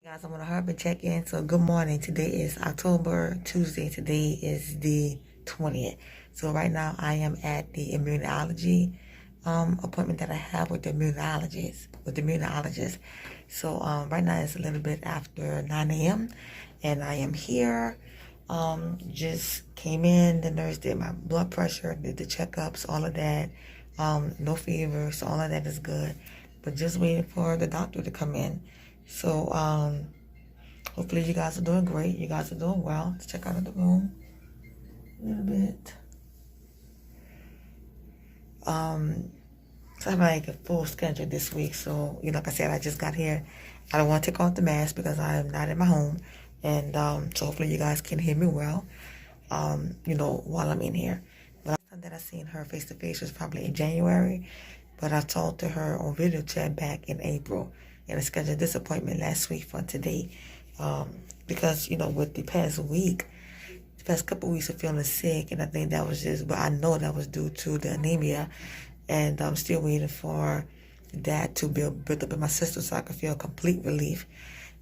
Guys, I'm gonna hurry and check in. So good morning. Today is October Tuesday. Today is the 20th. So right now I am at the immunology appointment that I have with the immunologist. So right now it's a little bit after 9 a.m. and I am here. Just came in. The nurse did my blood pressure, did the checkups, all of that. No fever, so all of that is good. But just waiting for the doctor to come in. So, hopefully you guys are doing great. You guys are doing well. Let's check out of the room a little bit. So I have like a full schedule this week. So, like I said, I just got here. I don't want to take off the mask because I am not in my home. And so hopefully you guys can hear me well, while I'm in here. The last time that I seen her face to face was probably in January. But I talked to her on video chat back in April. And I scheduled this appointment last week for today. Because, with the past couple weeks of feeling sick, and I think that was but I know that was due to the anemia, and I'm still waiting for that to be built up in my system so I can feel complete relief.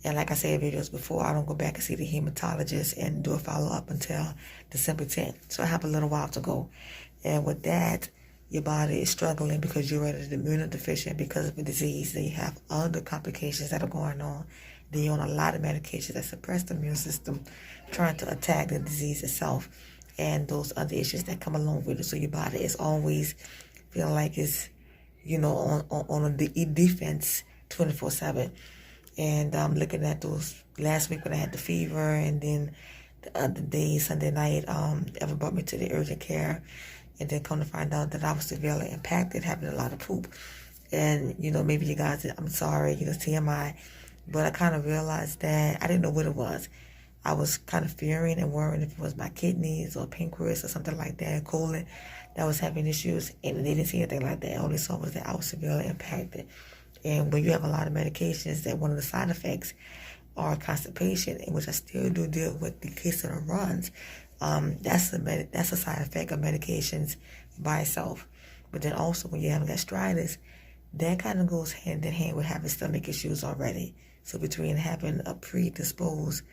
And like I said in videos before, I don't go back and see the hematologist and do a follow-up until December 10th. So I have a little while to go. And with that, your body is struggling because you're immunodeficient because of a disease. Then you have other complications that are going on. Then you're on a lot of medications that suppress the immune system, trying to attack the disease itself and those other issues that come along with it. So your body is always feeling like it's, on a defense 24/7. And I'm looking at those last week when I had the fever, and then the other day, Sunday night, Ever brought me to the urgent care, and then come to find out that I was severely impacted, having a lot of poop. And, maybe you guys, I'm sorry, TMI, but I kind of realized that I didn't know what it was. I was kind of fearing and worrying if it was my kidneys or pancreas or something like that, colon, that was having issues, and they didn't see anything like that. All they saw was that I was severely impacted. And when you have a lot of medications, that one of the side effects are constipation, in which I still do deal with the case of the runs. That's a side effect of medications by itself. But then also when you have gastritis, that kind of goes hand in hand with having stomach issues already. So between having a predisposed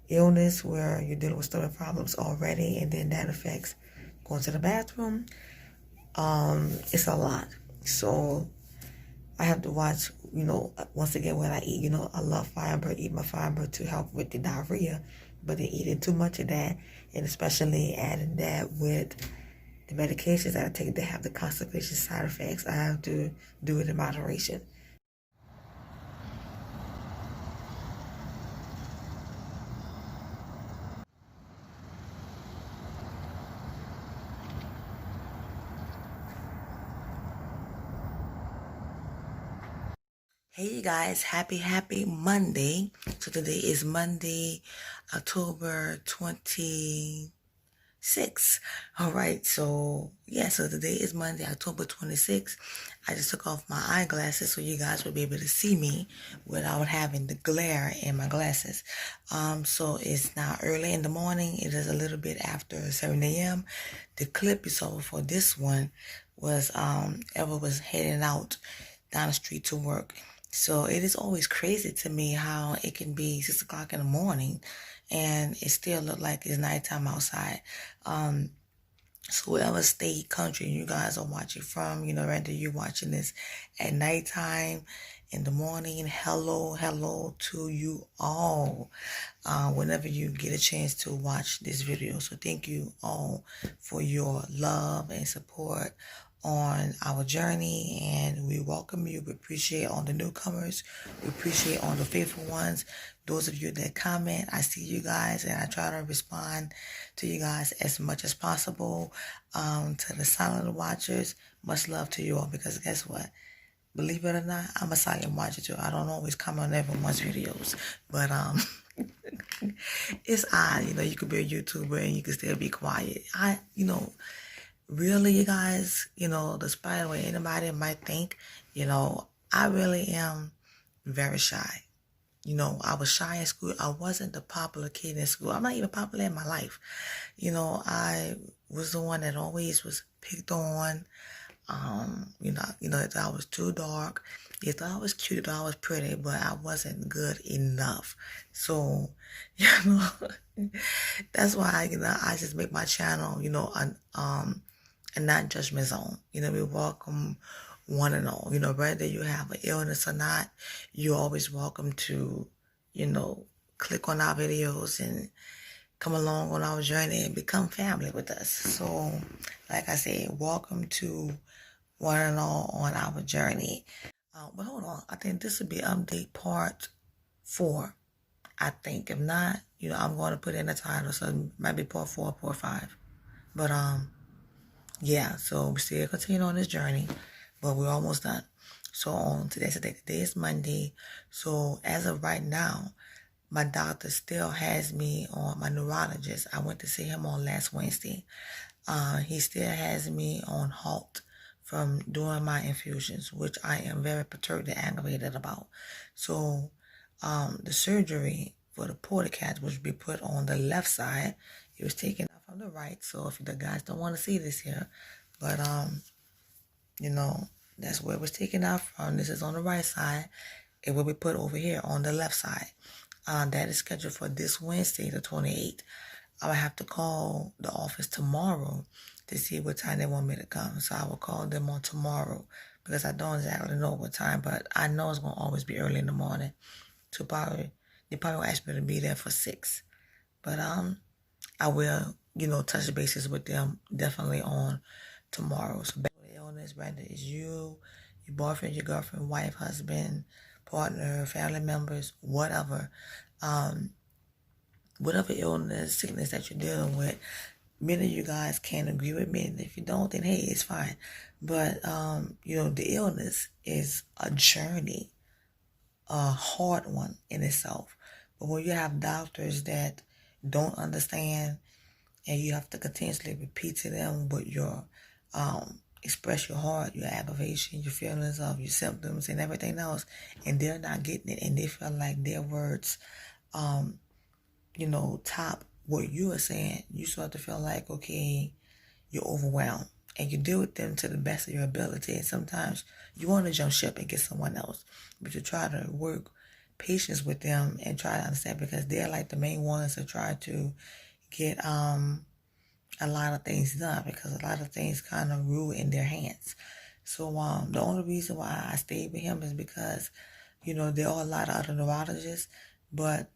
illness where you're dealing with stomach problems already, and then that affects going to the bathroom, it's a lot. So I have to watch, once again, when I eat, I love fiber, eat my fiber to help with the diarrhea, but then eating too much of that, and especially adding that with the medications that I take that have the constipation side effects, I have to do it in moderation. Hey you guys, happy Monday. So today is Monday, October 26th. All right, so so today is Monday, October 26th. I just took off my eyeglasses so you guys would be able to see me without having the glare in my glasses. So it's now early in the morning. It is a little bit after 7 a.m. The clip you saw before this one was Ever was heading out down the street to work. So it is always crazy to me how it can be 6 o'clock in the morning and it still look like it's nighttime outside. So whatever state, country you guys are watching from, whether you're watching this at nighttime, in the morning, hello to you all. Whenever you get a chance to watch this video. So thank you all for your love and support on our journey, and we welcome you. We appreciate all the newcomers. We appreciate all the faithful ones. Those of you that comment, I see you guys, and I try to respond to you guys as much as possible. To the silent watchers, much love to you all, because guess what? Believe it or not, I'm a silent watcher too. I don't always comment on everyone's videos, but it's odd, you could be a YouTuber and you can still be quiet. Really, you guys, despite what anybody might think, I really am very shy. I was shy in school. I wasn't the popular kid in school. I'm not even popular in my life. I was the one that always was picked on. They thought I was too dark. They thought I was cute, they thought I was pretty, but I wasn't good enough. So, you know, that's why, I just make my channel, a non-judgment zone. We welcome one and all. Whether you have an illness or not, you're always welcome to, click on our videos and come along on our journey and become family with us. So, like I said, welcome to one and all on our journey. But hold on, I think this would be update part 4. I think if not, I'm going to put in the title, so it might be part 4, part 5. But yeah, so we still continue on this journey, but we're almost done. So on today is Monday. So as of right now, my doctor still has me on, my neurologist, I went to see him on last Wednesday. He still has me on halt from doing my infusions, which I am very perturbed and aggravated about. So the surgery for the portacat, which would be put on the left side, it was taken out from the right. So if the guys don't want to see this here, but that's where it was taken out from. This is on the right side. It will be put over here on the left side. That is scheduled for this Wednesday, the 28th. I will have to call the office tomorrow to see what time they want me to come. So I will call them on tomorrow because I don't exactly know what time, but I know it's going to always be early in the morning. So they probably will ask me to be there for 6. But I will, touch bases with them definitely on tomorrow. So back with the illness, whether it's you, your boyfriend, your girlfriend, wife, husband, partner, family members, whatever, whatever illness, sickness that you're dealing with, many of you guys can agree with me. And if you don't, then hey, it's fine. But, the illness is a journey, a hard one in itself. But when you have doctors that don't understand and you have to continuously repeat to them what your, express your heart, your aggravation, your feelings of your symptoms and everything else, and they're not getting it and they feel like their words, top what you are saying, you start to feel like, okay, you're overwhelmed. And you deal with them to the best of your ability. And sometimes you want to jump ship and get someone else. But you try to work patience with them and try to understand because they're like the main ones that try to get a lot of things done because a lot of things kind of rule in their hands. So the only reason why I stayed with him is because, there are a lot of other neurologists, but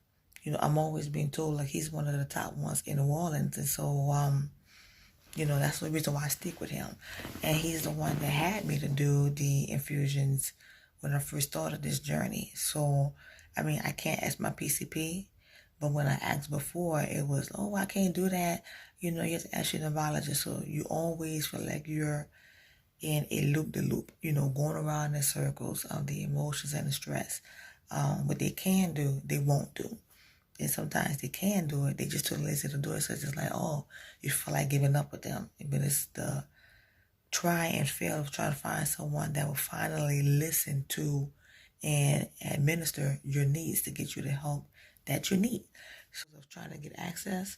I'm always being told like he's one of the top ones in New Orleans. And so, that's the reason why I stick with him. And he's the one that had me to do the infusions when I first started this journey. So, I can't ask my PCP, but when I asked before, it was, oh, I can't do that. You have to ask your neurologist. So you always feel like you're in a loop-de-loop, going around in circles of the emotions and the stress. What they can do, they won't do. And sometimes they can do it. They just too lazy to do it. So it's just like, oh, you feel like giving up with them. But it's the try and fail of trying to find someone that will finally listen to and administer your needs to get you the help that you need. So of trying to get access,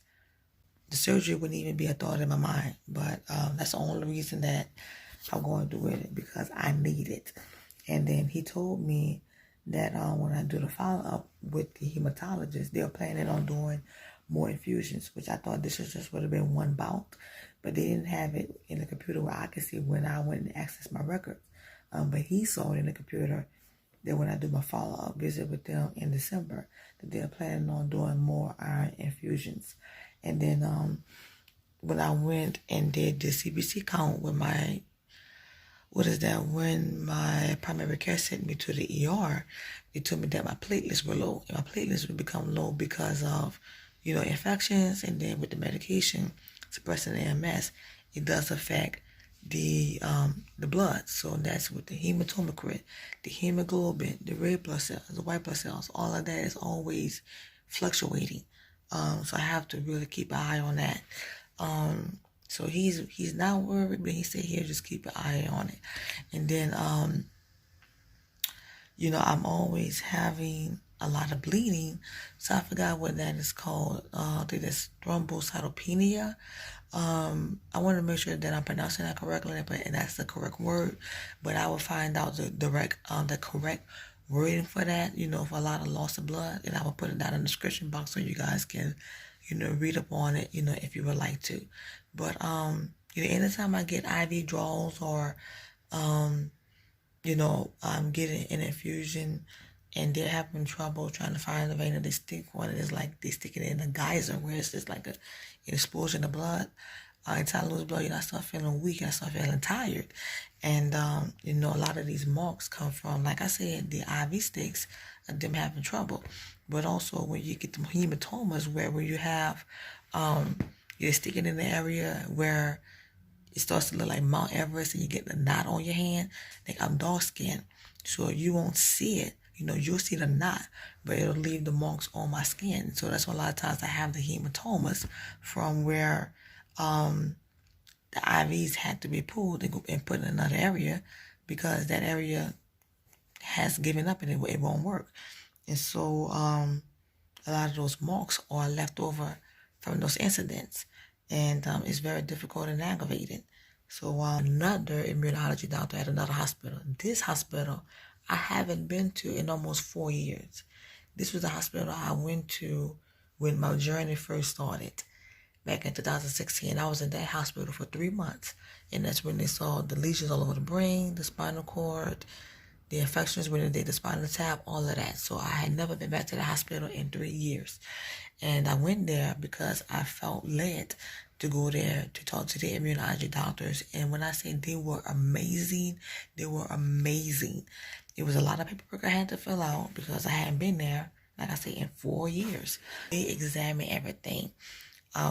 the surgery wouldn't even be a thought in my mind. But that's the only reason that I'm going to do it because I need it. And then he told me that when I do the follow-up with the hematologist, they're planning on doing more infusions, which I thought this just would have been one bout, but they didn't have it in the computer where I could see when I went and accessed my records. But he saw it in the computer that when I do my follow-up visit with them in December, that they're planning on doing more iron infusions. And then when I went and did the CBC count with my when my primary care sent me to the ER, they told me that my platelets were low. And my platelets would become low because of, infections. And then with the medication suppressing AMS, it does affect the blood. So that's with the hematocrit, the hemoglobin, the red blood cells, the white blood cells. All of that is always fluctuating. So I have to really keep an eye on that. So he's not worried, but he said he'll just keep an eye on it. And then, I'm always having a lot of bleeding. So I forgot what that is called. I think that's thrombocytopenia. I want to make sure that I'm pronouncing that correctly, and that's the correct word. But I will find out the correct wording for that, for a lot of loss of blood, and I will put it down in the description box so you guys can, read up on it, if you would like to. But anytime I get IV draws or I'm getting an infusion and they're having trouble trying to find the vein that they stick on, it's like they stick it in a geyser where it's just like an explosion of blood. Anytime I lose blood, I start feeling weak, I start feeling tired. And, a lot of these marks come from, like I said, the IV sticks, them having trouble. But also when you get the hematomas where you have, you're sticking in the area where it starts to look like Mount Everest and you get the knot on your hand. Like I'm dark skinned, so you won't see it. You'll see the knot, but it'll leave the marks on my skin. So that's why a lot of times I have the hematomas from where the IVs had to be pulled and put in another area because that area has given up and it won't work. And so a lot of those marks are left over from those incidents. And it's very difficult and aggravating. So another immunology doctor at another hospital. This hospital I haven't been to in almost 4 years. This was the hospital I went to when my journey first started back in 2016. I was in that hospital for 3 months. And that's when they saw the lesions all over the brain, the spinal cord, the infections when they did the spinal tap, all of that. So I had never been back to the hospital in 3 years. And I went there because I felt led to go there to talk to the immunology doctors. And when I say they were amazing, they were amazing. It was a lot of paperwork I had to fill out because I hadn't been there, like I say, in 4 years. They examined everything.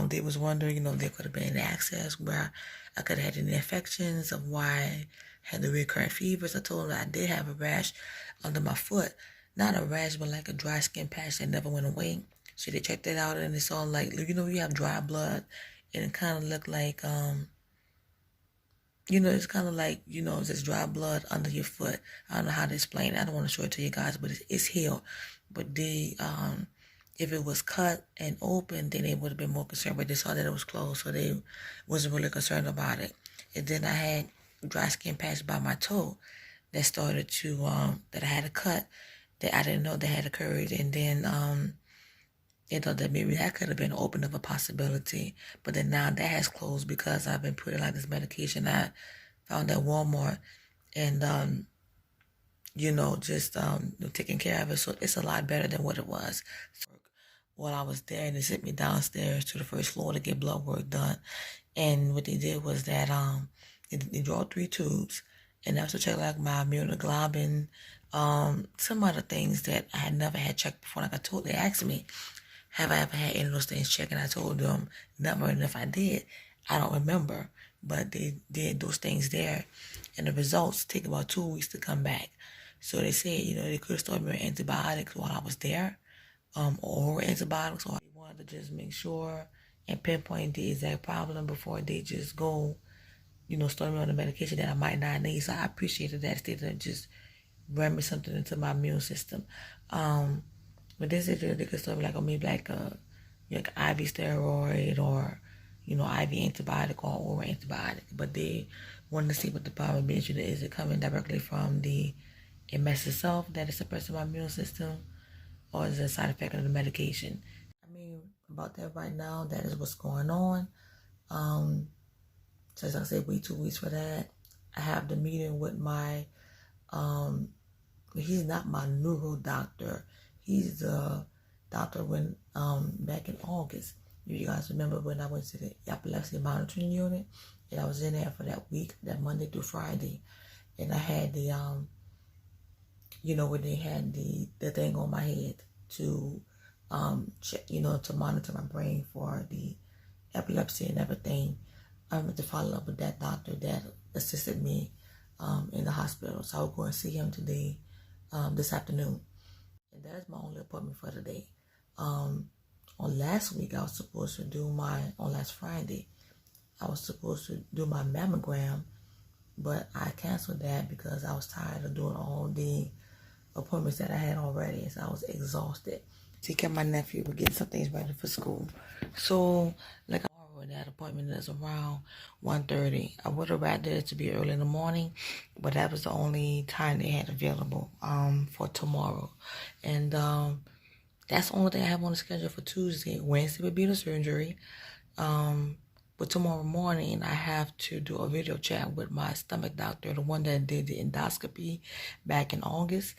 They was wondering, there could have been access where I could have had any infections of why I had the recurrent fevers. I told them that I did have a rash under my foot. Not a rash, but like a dry skin patch that never went away. So they checked it out and it's all like, you have dry blood and it kind of looked like, it's kind of like, there's dry blood under your foot. I don't know how to explain it. I don't want to show it to you guys, but it's healed. But if it was cut and open, then they would have been more concerned. But they saw that it was closed, so they wasn't really concerned about it. And then I had dry skin patch by my toe that started to, that I had to cut that I didn't know that had occurred. And then they thought that maybe that could have been open of a possibility. But then now that has closed because I've been putting like this medication I found at Walmart and, just taking care of it. So it's a lot better than what it was. While I was there, they sent me downstairs to the first floor to get blood work done. And what they did was that they draw 3 tubes. And that was to check like my immunoglobulin, some other things that I had never had checked before. Like I told, they asked me, have I ever had any of those things checked? And I told them never. And if I did, I don't remember. But they did those things there. And the results take about 2 weeks to come back. So they said, they could have started me on antibiotics while I was there, or antibiotics, or they wanted to just make sure and pinpoint the exact problem before they just go, start me on the medication that I might not need. So I appreciated that instead of just ram me something into my immune system. But this is they could start me like, maybe like a IV steroid or, IV antibiotic or oral antibiotic. But they wanted to see what the problem is. Is it coming directly from the MS itself that is suppressing my immune system, or is it a side effect of the medication? About that right now, that is what's going on. So as I said, wait 2 weeks for that. I have the meeting with my, he's not my neuro doctor. He's the doctor when, back in August. You guys remember when I went to the epilepsy monitoring unit? And I was in there for that week, that Monday through Friday. And I had the, when they had the thing on my head to, check, to monitor my brain for the epilepsy and everything. I went to follow up with that doctor that assisted me in the hospital. So I will go and see him today, this afternoon. And that is my only appointment for today. On last week, I was supposed to do on last Friday, I was supposed to do my mammogram, but I canceled that because I was tired of doing all the appointments that I had already, so I was exhausted. He kept my nephew with getting some things ready for school. So, like tomorrow, that appointment is around 1:30. I would have rather it to be early in the morning, but that was the only time they had available for tomorrow. And that's the only thing I have on the schedule for Tuesday. Wednesday would be the surgery. But tomorrow morning, I have to do a video chat with my stomach doctor, the one that did the endoscopy back in August.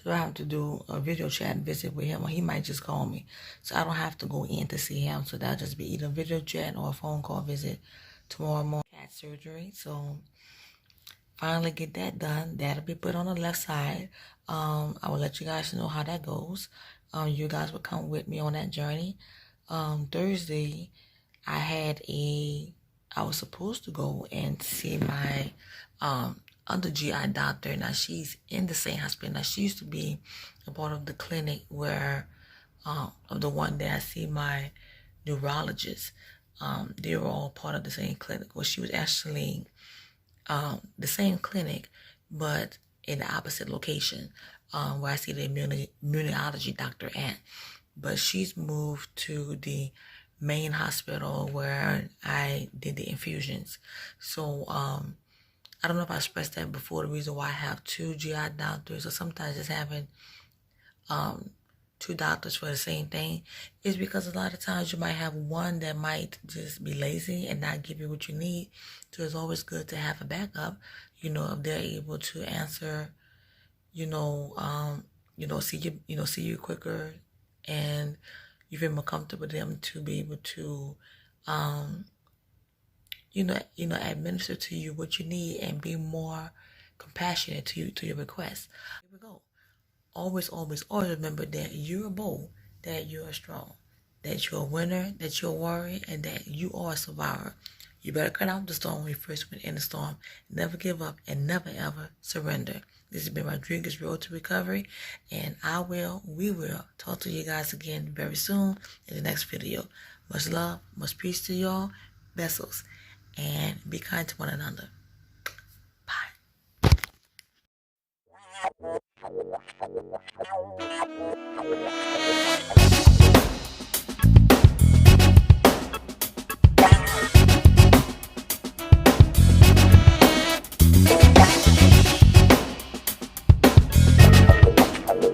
So I have to do a video chat and visit with him, or he might just call me. So I don't have to go in to see him. So that'll just be either a video chat or a phone call visit tomorrow morning. Cat surgery. So finally get that done. That'll be put on the left side. I will let you guys know how that goes. You guys will come with me on that journey. Thursday, I was supposed to go and see my other GI doctor. Now she's in the same hospital. Now she used to be a part of the clinic where of the one that I see my neurologist. They were all part of the same clinic. Well, she was actually the same clinic, but in the opposite location, where I see the immunology doctor at. But she's moved to the main hospital where I did the infusions. So I don't know if I expressed that before. The reason why I have two GI doctors, or sometimes just having two doctors for the same thing, is because a lot of times you might have one that might just be lazy and not give you what you need. So it's always good to have a backup, if they're able to answer, see you quicker, and you feel more comfortable with them to be able to, administer to you what you need and be more compassionate to your requests. Here we go. Always, always, always remember that you're bold, that you're strong, that you're a winner, that you're a warrior, and that you are a survivor. You better cut out the storm when you first went in the storm. Never give up and never ever surrender. This has been Rodriguez Road to Recovery, and we will talk to you guys again very soon in the next video. Much love, much peace to y'all. Vessels, and be kind to one another. Bye.